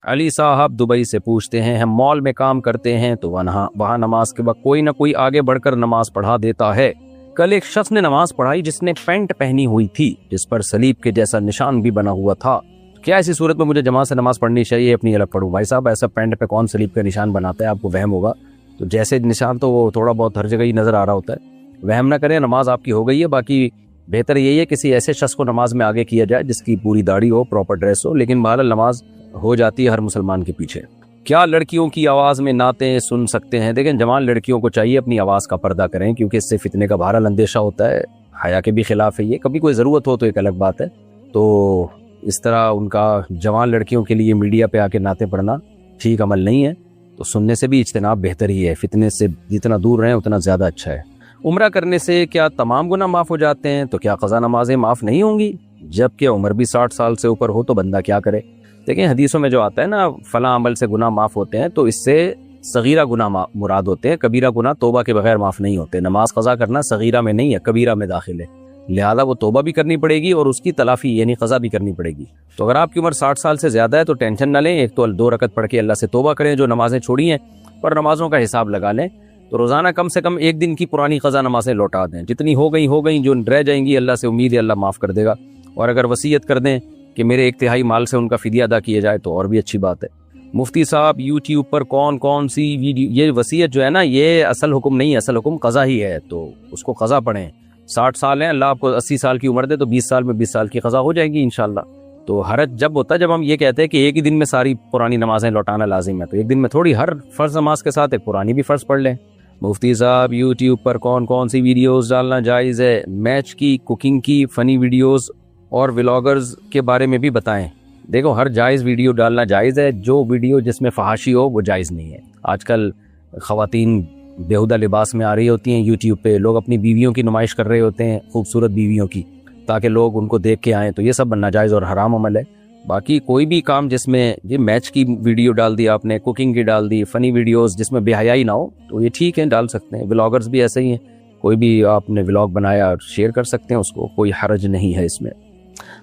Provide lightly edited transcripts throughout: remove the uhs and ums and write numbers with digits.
علی صاحب دبئی سے پوچھتے ہیں ہم مال میں کام کرتے ہیں تو وہاں نماز کے وقت کوئی نہ کوئی آگے بڑھ کر نماز پڑھا دیتا ہے. کل ایک شخص نے نماز پڑھائی جس نے پینٹ پہنی ہوئی تھی جس پر صلیب کے جیسا نشان بھی بنا ہوا تھا. کیا ایسی صورت میں مجھے جماعت سے نماز پڑھنی چاہیے اپنی الگ پڑھوں؟ بھائی صاحب ایسا پینٹ پہ کون صلیب کا نشان بناتا ہے؟ آپ کو وہم ہوگا. تو جیسے نشان تو وہ تھوڑا بہت ہر جگہ ہی نظر آ رہا ہوتا ہے. وہم نہ کریں, نماز آپ کی ہو گئی ہے. باقی بہتر یہی ہے کسی ایسے شخص کو نماز میں آگے کیا جائے جس کی پوری داڑھی ہو, پراپر ڈریس ہو. لیکن بہرحال نماز ہو جاتی ہے ہر مسلمان کے پیچھے. کیا لڑکیوں کی آواز میں نعتیں سن سکتے ہیں؟ دیکھیں جوان لڑکیوں کو چاہیے اپنی آواز کا پردہ کریں کیونکہ اس سے فتنے کا بہرحال اندیشہ ہوتا ہے. حیا کے بھی خلاف ہے یہ. کبھی کوئی ضرورت ہو تو ایک الگ بات ہے. تو اس طرح ان کا جوان لڑکیوں کے لیے میڈیا پہ آ کے نعتیں پڑھنا ٹھیک عمل نہیں ہے. تو سننے سے بھی اجتناب بہتر ہی ہے. فتنے سے جتنا دور رہیں اتنا زیادہ اچھا ہے. عمرہ کرنے سے کیا تمام گناہ معاف ہو جاتے ہیں؟ تو کیا قضا نمازیں معاف نہیں ہوں گی؟ جبکہ عمر بھی 60 سال سے اوپر ہو تو بندہ کیا کرے؟ دیکھیں حدیثوں میں جو آتا ہے نا فلاں عمل سے گناہ معاف ہوتے ہیں تو اس سے صغیرہ گناہ مراد ہوتے ہیں. کبیرہ گناہ توبہ کے بغیر معاف نہیں ہوتے. نماز قضا کرنا صغیرہ میں نہیں ہے, کبیرہ میں داخل ہے. لہذا وہ توبہ بھی کرنی پڑے گی اور اس کی تلافی یعنی قضا بھی کرنی پڑے گی. تو اگر آپ کی عمر 60 سال سے زیادہ ہے تو ٹینشن نہ لیں. ایک تو 2 رکعت پڑھ کے اللہ سے توبہ کریں جو نمازیں چھوڑی ہیں, اور نمازوں کا حساب لگا لیں. تو روزانہ کم سے کم 1 دن کی پرانی قضا نمازیں لوٹا دیں. جتنی ہو گئیں جو رہ جائیں گی اللہ سے امید ہے اللہ معاف کر دے گا. اور اگر وصیت کر دیں کہ میرے 1/3 مال سے ان کا فدیہ ادا کیا جائے تو اور بھی اچھی بات ہے. مفتی صاحب یوٹیوب پر کون سی ویڈیو, یہ وصیت جو ہے نا یہ اصل حکم نہیں ہے, اصل حکم قضا ہی ہے. تو اس کو قضا پڑھیں. 60 سال ہیں, اللہ آپ کو 80 سال کی عمر دے تو 20 سال میں 20 سال کی قضا ہو جائے گی انشاءاللہ. تو حرج جب ہوتا ہے جب ہم یہ کہتے ہیں کہ ایک ہی دن میں ساری پرانی نمازیں لوٹانا لازم ہے. تو ایک دن میں تھوڑی ہر فرض نماز کے ساتھ ایک پرانی بھی فرض پڑھ لیں. مفتی صاحب یوٹیوب پر کون سی ویڈیوز ڈالنا جائز ہے؟ میچ کی, کوکنگ کی, فنی ویڈیوز اور ولاگرز کے بارے میں بھی بتائیں. دیکھو ہر جائز ویڈیو ڈالنا جائز ہے. جو ویڈیو جس میں فحاشی ہو وہ جائز نہیں ہے. آج کل خواتین بیہودہ لباس میں آ رہی ہوتی ہیں یوٹیوب پہ, لوگ اپنی بیویوں کی نمائش کر رہے ہوتے ہیں, خوبصورت بیویوں کی, تاکہ لوگ ان کو دیکھ کے آئیں. تو یہ سب ناجائز اور حرام عمل ہے. باقی کوئی بھی کام جس میں یہ میچ کی ویڈیو ڈال دی آپ نے, کوکنگ کی ڈال دی, فنی ویڈیوز جس میں بے حیائی نہ ہو تو یہ ٹھیک ہے, ڈال سکتے ہیں. ولاگرز بھی ایسے ہی ہیں, کوئی بھی آپ نے ولاگ بنایا شیئر کر سکتے ہیں, اس کو کوئی حرج نہیں ہے اس میں.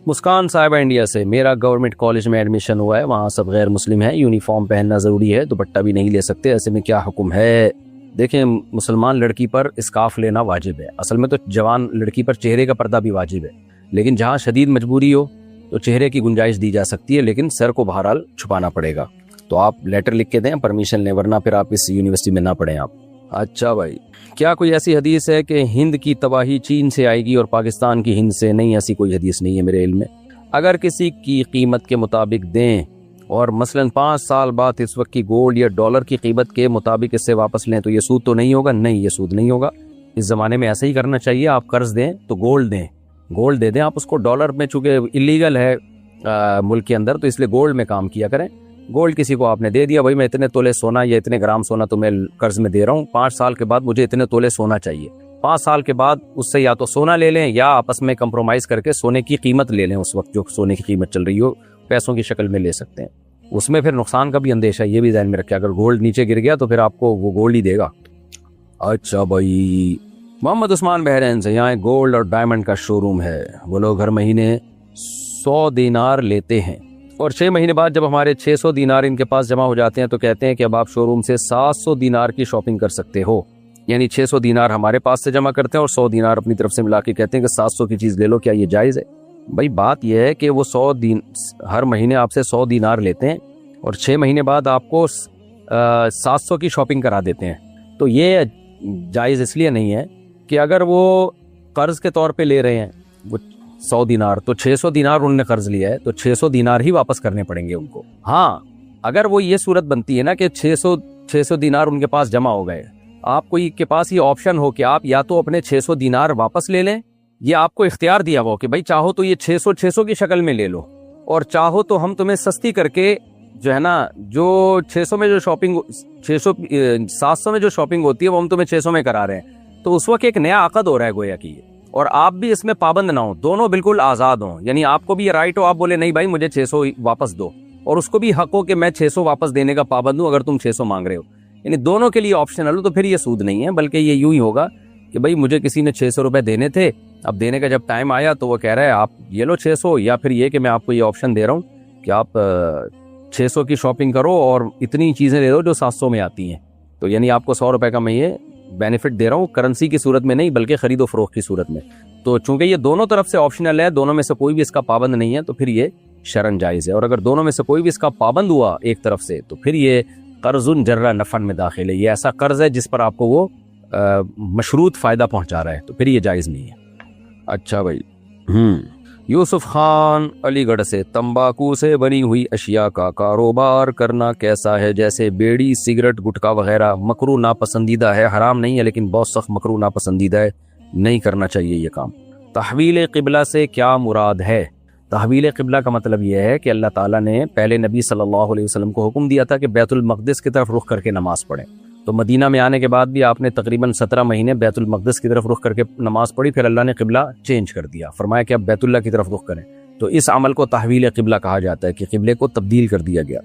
مسکان صاحبہ انڈیا سے, میرا گورنمنٹ کالج میں ایڈمیشن ہوا ہے, وہاں سب غیر مسلم ہیں, یونیفارم پہننا ضروری ہے, دوپٹہ بھی نہیں لے سکتے, ایسے میں کیا حکم ہے؟ دیکھیں مسلمان لڑکی پر اسکارف لینا واجب ہے. اصل میں تو جوان لڑکی پر چہرے کا پردہ بھی واجب ہے, لیکن جہاں شدید مجبوری ہو تو چہرے کی گنجائش دی جا سکتی ہے, لیکن سر کو بہرحال چھپانا پڑے گا. تو آپ لیٹر لکھ کے دیں, پرمیشن لیں, ورنہ پھر آپ اس یونیورسٹی میں نہ پڑھیں آپ. اچھا بھائی, کیا کوئی ایسی حدیث ہے کہ ہند کی تباہی چین سے آئے گی اور پاکستان کی ہند سے؟ نہیں, ایسی کوئی حدیث نہیں ہے میرے علم میں. اگر کسی کی قیمت کے مطابق دیں اور مثلا 5 سال بعد اس وقت کی گولڈ یا ڈالر کی قیمت کے مطابق اس سے واپس لیں تو یہ سود تو نہیں ہوگا؟ نہیں, یہ سود نہیں ہوگا. اس زمانے میں ایسا ہی کرنا چاہیے. آپ قرض دیں تو گولڈ دیں, گولڈ دے دیں آپ اس کو. ڈالر میں چونکہ اللیگل ہے ملک کے اندر, تو اس لیے گولڈ میں کام کیا کریں. گولڈ کسی کو آپ نے دے دیا, بھائی میں اتنے تولے سونا یا اتنے گرام سونا تمہیں قرض میں دے رہا ہوں, 5 سال کے بعد مجھے اتنے تولے سونا چاہیے. 5 سال کے بعد اس سے یا تو سونا لے لیں یا آپس میں کمپرومائز کر کے سونے کی قیمت لے لیں. اس وقت جو سونے کی قیمت چل رہی ہو پیسوں کی شکل میں لے سکتے ہیں. اس میں پھر نقصان کا بھی اندیشہ, یہ بھی ذہن میں رکھیں, اگر گولڈ نیچے گر گیا تو پھر آپ کو وہ گولڈ ہی دے گا. اچھا بھائی, محمد عثمان بحرین سے, یہاں گولڈ اور ڈائمنڈ کا شو روم ہے, وہ لوگ ہر مہینے 100 دینار لیتے ہیں اور 6 مہینے بعد جب ہمارے 600 دینار ان کے پاس جمع ہو جاتے ہیں تو کہتے ہیں کہ اب آپ شو روم سے 700 دینار کی شاپنگ کر سکتے ہو. یعنی 600 دینار ہمارے پاس سے جمع کرتے ہیں اور 100 دینار اپنی طرف سے ملا کے کہتے ہیں کہ 700 کی چیز لے لو. کیا یہ جائز ہے؟ بھائی بات یہ ہے کہ وہ ہر مہینے آپ سے 100 دینار لیتے ہیں اور 6 مہینے بعد آپ کو 700 کی شاپنگ کرا دیتے ہیں. تو یہ جائز اس لیے نہیں ہے کہ اگر وہ قرض کے طور پہ لے رہے ہیں وہ 100 دینار, تو 600 دینار انہوں نے قرض لیا ہے تو 600 دینار ہی واپس کرنے پڑیں گے ان کو. ہاں اگر وہ یہ صورت بنتی ہے نا کہ 600 دینار ان کے پاس جمع ہو گئے, آپ کو کے پاس یہ آپشن ہو کہ آپ یا تو اپنے 600 دینار واپس لے لیں, یا آپ کو اختیار دیا ہو کہ بھائی چاہو تو یہ 600 کی شکل میں لے لو, اور چاہو تو ہم تمہیں سستی کر کے جو ہے نا جو 600 میں جو شاپنگ 700 میں جو شاپنگ ہوتی ہے وہ ہم تمہیں 600 میں کرا رہے ہیں. تو اس وقت ایک نیا عقد ہو رہا ہے گویا کہ, اور آپ بھی اس میں پابند نہ ہوں, دونوں بالکل آزاد ہوں. یعنی آپ کو بھی یہ رائٹ ہو, آپ بولے نہیں بھائی مجھے 600 واپس دو, اور اس کو بھی حق ہو کہ میں 600 واپس دینے کا پابند ہوں اگر تم 600 مانگ رہے ہو. یعنی دونوں کے لیے آپشنل ہو, تو پھر یہ سود نہیں ہے, بلکہ یہ یوں ہی ہوگا کہ بھائی مجھے کسی نے 600 روپے دینے تھے, اب دینے کا جب ٹائم آیا تو وہ کہہ رہا ہے آپ یہ لو 600, یا پھر یہ کہ میں آپ کو یہ آپشن دے رہا ہوں کہ آپ 600 کی شاپنگ کرو اور اتنی چیزیں لے دو جو 700 میں آتی ہیں. تو یعنی آپ کو 100 روپے کا میں یہ بینیفٹ دے رہا ہوں، کرنسی کی صورت میں نہیں بلکہ خرید و فروخت کی صورت میں. تو چونکہ یہ دونوں طرف سے آپشنل ہے، دونوں میں سے کوئی بھی اس کا پابند نہیں ہے، تو پھر یہ شرعاً جائز ہے. اور اگر دونوں میں سے کوئی بھی اس کا پابند ہوا ایک طرف سے تو پھر یہ قرض جرہ نفعن میں داخل ہے. یہ ایسا قرض ہے جس پر آپ کو وہ مشروط فائدہ پہنچا رہا ہے، تو پھر یہ جائز نہیں ہے. اچھا بھائی، یوسف خان علی گڑھ سے، تمباکو سے بنی ہوئی اشیاء کا کاروبار کرنا کیسا ہے؟ جیسے بیڑی، سگریٹ، گٹکا وغیرہ. مکروہ ناپسندیدہ ہے، حرام نہیں ہے لیکن بہت سخت مکروہ ناپسندیدہ ہے، نہیں کرنا چاہیے یہ کام. تحویل قبلہ سے کیا مراد ہے؟ تحویل قبلہ کا مطلب یہ ہے کہ اللہ تعالیٰ نے پہلے نبی صلی اللہ علیہ وسلم کو حکم دیا تھا کہ بیت المقدس کی طرف رخ کر کے نماز پڑھیں. تو مدینہ میں آنے کے بعد بھی آپ نے تقریباً 17 مہینے بیت المقدس کی طرف رخ کر کے نماز پڑھی، پھر اللہ نے قبلہ چینج کر دیا، فرمایا کہ اب بیت اللہ کی طرف رخ کریں. تو اس عمل کو تحویل قبلہ کہا جاتا ہے کہ قبلے کو تبدیل کر دیا گیا.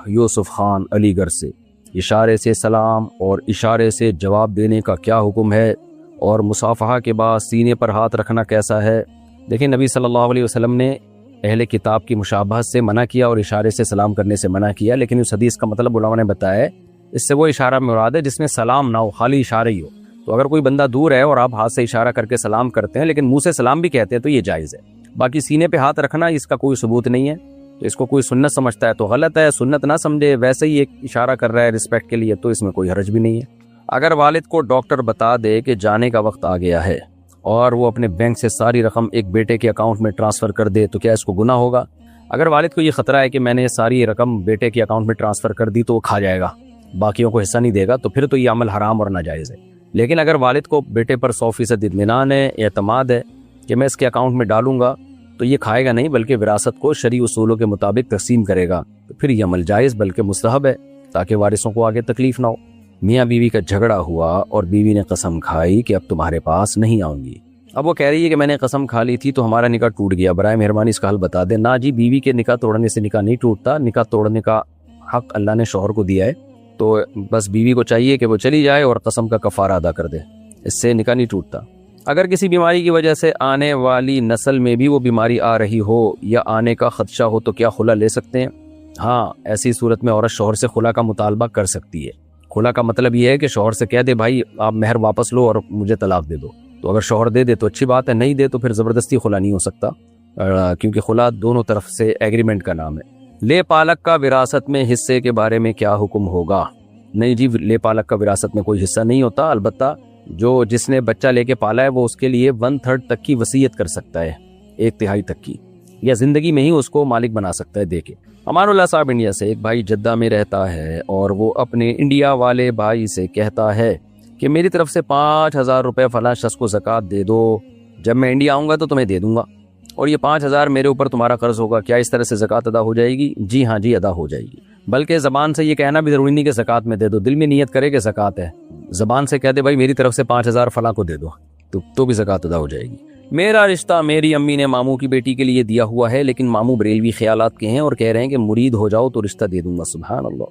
یوسف خان علی گڑھ سے، اشارے سے سلام اور اشارے سے جواب دینے کا کیا حکم ہے؟ اور مصافحہ کے بعد سینے پر ہاتھ رکھنا کیسا ہے؟ دیکھیں، نبی صلی اللہ علیہ وسلم نے اہل کتاب کی مشابہت سے منع کیا اور اشارے سے سلام کرنے سے منع کیا، لیکن اس حدیث کا مطلب علماء نے بتایا ہے اس سے وہ اشارہ مراد ہے جس میں سلام نہ ہو، خالی اشارہ ہی ہو. تو اگر کوئی بندہ دور ہے اور آپ ہاتھ سے اشارہ کر کے سلام کرتے ہیں لیکن منہ سے سلام بھی کہتے ہیں تو یہ جائز ہے. باقی سینے پہ ہاتھ رکھنا اس کا کوئی ثبوت نہیں ہے، تو اس کو کوئی سنت سمجھتا ہے تو غلط ہے، سنت نہ سمجھے، ویسے ہی ایک اشارہ کر رہا ہے رسپیکٹ کے لیے، تو اس میں کوئی حرج بھی نہیں ہے. اگر والد کو ڈاکٹر بتا دے کہ جانے کا وقت آ گیا ہے اور وہ اپنے بینک سے ساری رقم ایک بیٹے کے اکاؤنٹ میں ٹرانسفر کر دے تو کیا اس کو گناہ ہوگا؟ اگر والد کو یہ خطرہ ہے کہ میں نے ساری رقم بیٹے کے اکاؤنٹ میں ٹرانسفر کر دی تو وہ کھا جائے گا، باقیوں کو حصہ نہیں دے گا، تو پھر تو یہ عمل حرام اور ناجائز ہے. لیکن اگر والد کو بیٹے پر 100% اطمینان ہے، اعتماد ہے کہ میں اس کے اکاؤنٹ میں ڈالوں گا تو یہ کھائے گا نہیں بلکہ وراثت کو شرعی اصولوں کے مطابق تقسیم کرے گا، تو پھر یہ عمل جائز بلکہ مستحب ہے تاکہ وارثوں کو آگے تکلیف نہ ہو. میاں بیوی کا جھگڑا ہوا اور بیوی نے قسم کھائی کہ اب تمہارے پاس نہیں آؤں گی. اب وہ کہہ رہی ہے کہ میں نے قسم کھا لی تھی تو ہمارا نکاح ٹوٹ گیا، برائے مہربانی اس کا حل بتا دیں. نہ جی، بیوی کے نکاح توڑنے سے نکاح نہیں ٹوٹتا، نکاح توڑنے کا حق اللہ نے شوہر کو دیا ہے، تو بس بیوی کو چاہیے کہ وہ چلی جائے اور قسم کا کفارہ ادا کر دے، اس سے نکاح نہیں ٹوٹتا. اگر کسی بیماری کی وجہ سے آنے والی نسل میں بھی وہ بیماری آ رہی ہو یا آنے کا خدشہ ہو تو کیا خلا لے سکتے ہیں؟ ہاں، ایسی صورت میں عورت شوہر سے خلا کا مطالبہ کر سکتی ہے. خلا کا مطلب یہ ہے کہ شوہر سے کہہ دے بھائی آپ مہر واپس لو اور مجھے طلاق دے دو. تو اگر شوہر دے دے تو اچھی بات ہے، نہیں دے تو پھر زبردستی خلا نہیں ہو سکتا، کیونکہ خلا دونوں طرف سے ایگریمنٹ کا نام ہے. لے پالک کا وراثت میں حصے کے بارے میں کیا حکم ہوگا؟ نہیں جی، لے پالک کا وراثت میں کوئی حصہ نہیں ہوتا، البتہ جو جس نے بچہ لے کے پالا ہے وہ اس کے لیے 1/3 تک کی وصیت کر سکتا ہے، 1/3 تک کی، یا زندگی میں ہی اس کو مالک بنا سکتا ہے دے کے. امان اللہ صاحب انڈیا سے، ایک بھائی جدہ میں رہتا ہے اور وہ اپنے انڈیا والے بھائی سے کہتا ہے کہ میری طرف سے 5000 روپے فلاں شخص کو زکوٰۃ دے دو، جب میں انڈیا آؤں گا تو تمہیں دے دوں گا، اور یہ 5000 میرے اوپر تمہارا قرض ہوگا، کیا اس طرح سے زکوٰۃ ادا ہو جائے گی؟ جی ہاں جی، ادا ہو جائے گی. بلکہ زبان سے یہ کہنا بھی ضروری نہیں کہ زکوٰۃ میں دے دو، دل میں نیت کرے کہ زکوٰۃ ہے، زبان سے کہہ دے بھائی میری طرف سے 5000 فلاں کو دے دو، تو بھی زکوٰۃ ادا ہو جائے گی. میرا رشتہ میری امی نے ماموں کی بیٹی کے لیے دیا ہوا ہے، لیکن ماموں بریلوی خیالات کے ہیں اور کہہ رہے ہیں کہ مرید ہو جاؤ تو رشتہ دے دوں گا. سبحان اللہ.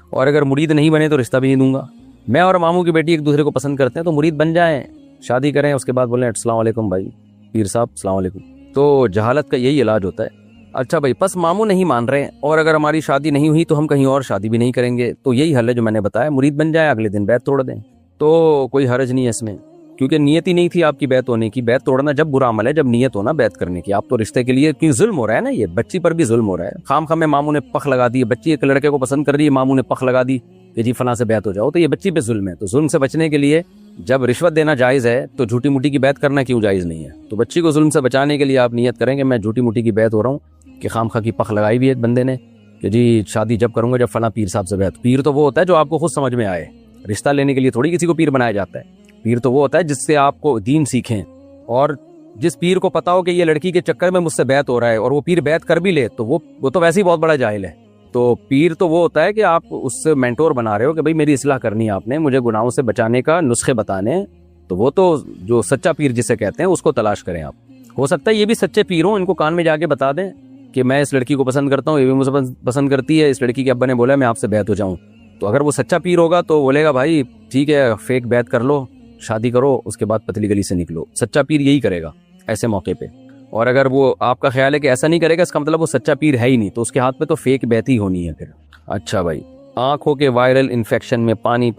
اور اگر مرید نہیں بنے تو رشتہ بھی نہیں دوں گا. میں اور ماموں کی بیٹی ایک دوسرے کو پسند کرتے ہیں تو مرید بن جائیں، شادی کریں، اس کے بعد بولیں السلام علیکم بھائی پیر صاحب، السلام علیکم. تو جہالت کا یہی علاج ہوتا ہے. اچھا بھائی، پس ماموں نہیں مان رہے ہیں اور اگر ہماری شادی نہیں ہوئی تو ہم کہیں اور شادی بھی نہیں کریں گے، تو یہی حل ہے جو میں نے بتایا، مرید بن جائیں، اگلے دن بیعت توڑ دیں، تو کوئی حرج نہیں ہے اس میں، کیونکہ نیت ہی نہیں تھی آپ کی بیعت ہونے کی. بیعت توڑنا جب برا عمل ہے جب نیت ہونا بیعت کرنے کی. آپ تو رشتے کے لیے کیوں ظلم ہو رہا ہے نا، یہ بچی پر بھی ظلم ہو رہا ہے. خام خام میں ماموں نے پخ لگا دی، بچی ایک لڑکے کو پسند کر رہی ہے، ماموں نے پخ لگا دی کہ جی فلاں سے بیعت ہو جاؤ، تو یہ بچی پہ ظلم ہے. تو ظلم سے بچنے کے لیے جب رشوت دینا جائز ہے تو جھوٹی موٹی کی بیعت کرنا کیوں جائز نہیں ہے؟ تو بچی کو ظلم سے بچانے کے لیے آپ نیت کریں کہ میں جھوٹی موٹی کی بیعت ہو رہا ہوں، کہ خام خواہ کی پخ لگائی بھی ہے ایک بندے نے کہ جی شادی جب کروں گا جب فلاں پیر صاحب سے بیعت. پیر تو وہ ہوتا ہے جو آپ کو خود سمجھ میں آئے، رشتہ لینے کے لیے تھوڑی کسی کو پیر بنایا جاتا ہے. پیر تو وہ ہوتا ہے جس سے آپ کو دین سیکھیں، اور جس پیر کو پتا ہو کہ یہ لڑکی کے چکر میں مجھ سے بیعت ہو رہا ہے اور وہ پیر بیعت کر بھی لے تو وہ تو ویسے ہی بہت بڑا جاہل ہے. تو پیر تو وہ ہوتا ہے کہ آپ اس سے مینٹور بنا رہے ہو کہ بھائی میری اصلاح کرنی ہے، آپ نے مجھے گناہوں سے بچانے کا نسخے بتانے ہیں، تو وہ تو جو سچا پیر جسے کہتے ہیں اس کو تلاش کریں آپ. ہو سکتا ہے یہ بھی سچے پیر ہوں، ان کو کان میں جا کے بتا دیں کہ میں اس لڑکی کو پسند کرتا ہوں، یہ بھی مجھے پسند کرتی ہے، اس لڑکی کے ابا نے بولا میں آپ سے بیعت ہو جاؤں. تو اگر وہ سچا پیر ہوگا تو بولے گا بھائی ٹھیک ہے فیک بیعت کر لو، شادی کرو، اس کے بعد پتلی گلی سے نکلو. سچا پیر یہی کرے گا ایسے موقع پہ. اور اگر وہ آپ کا خیال ہے کہ ایسا نہیں کرے گا، اس کا مطلب وہ سچا پیر ہے ہی نہیں، تو اس کے ہاتھ میں تو فیک بہتی ہونی ہے پھر۔ اچھا بھائی، آنکھوں کے وائرل انفیکشن میں پانی پر